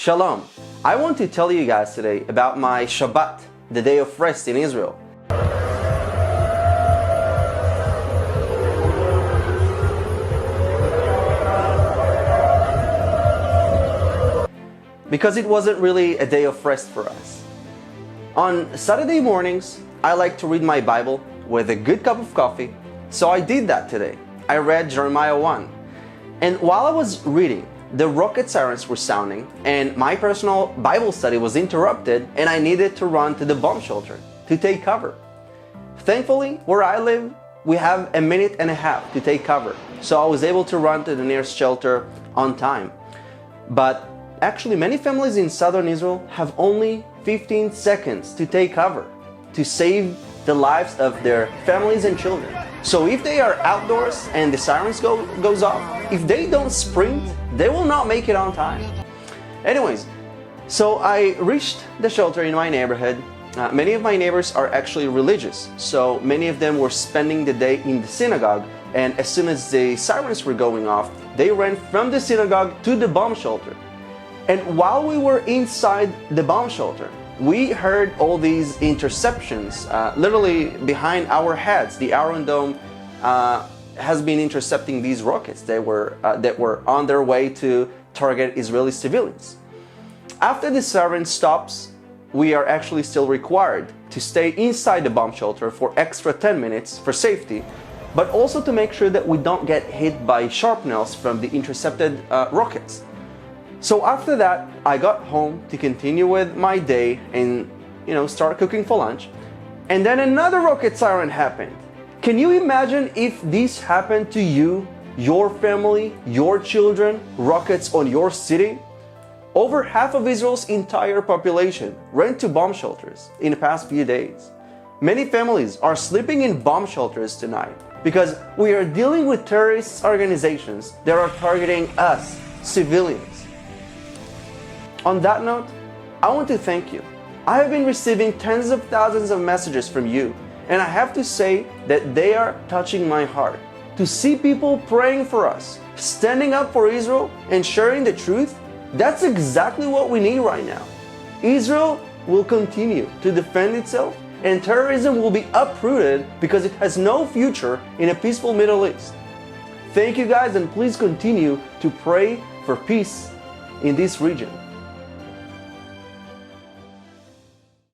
Shalom! I want to tell you guys today about my Shabbat, the day of rest in Israel. Because it wasn't really a day of rest for us. On Saturday mornings, I like to read my Bible with a good cup of coffee, so I did that today. I read Jeremiah 1. And while I was reading, the rocket sirens were sounding and my personal Bible study was interrupted and I needed to run to the bomb shelter to take cover. Thankfully, where I live, we have a minute and a half to take cover, so I was able to run to the nearest shelter on time. But actually, many families in southern Israel have only 15 seconds to take cover to save the lives of their families and children. So if they are outdoors and the sirens goes off, if they don't sprint, they will not make it on time. Anyways, so I reached the shelter in my neighborhood. Many of my neighbors are actually religious, so many of them were spending the day in the synagogue, and as soon as the sirens were going off, they ran from the synagogue to the bomb shelter. And while we were inside the bomb shelter, we heard all these interceptions, literally behind our heads. The Iron Dome has been intercepting these rockets that were on their way to target Israeli civilians. After the siren stops, we are actually still required to stay inside the bomb shelter for extra 10 minutes for safety, but also to make sure that we don't get hit by shrapnels from the intercepted rockets. So after that, I got home to continue with my day and, start cooking for lunch. And then another rocket siren happened. Can you imagine if this happened to you, your family, your children, rockets on your city? Over half of Israel's entire population ran to bomb shelters in the past few days. Many families are sleeping in bomb shelters tonight because we are dealing with terrorist organizations that are targeting us, civilians. On that note, I want to thank you. I have been receiving tens of thousands of messages from you, and I have to say that they are touching my heart. To see people praying for us, standing up for Israel, and sharing the truth, that's exactly what we need right now. Israel will continue to defend itself, and terrorism will be uprooted because it has no future in a peaceful Middle East. Thank you guys, and please continue to pray for peace in this region.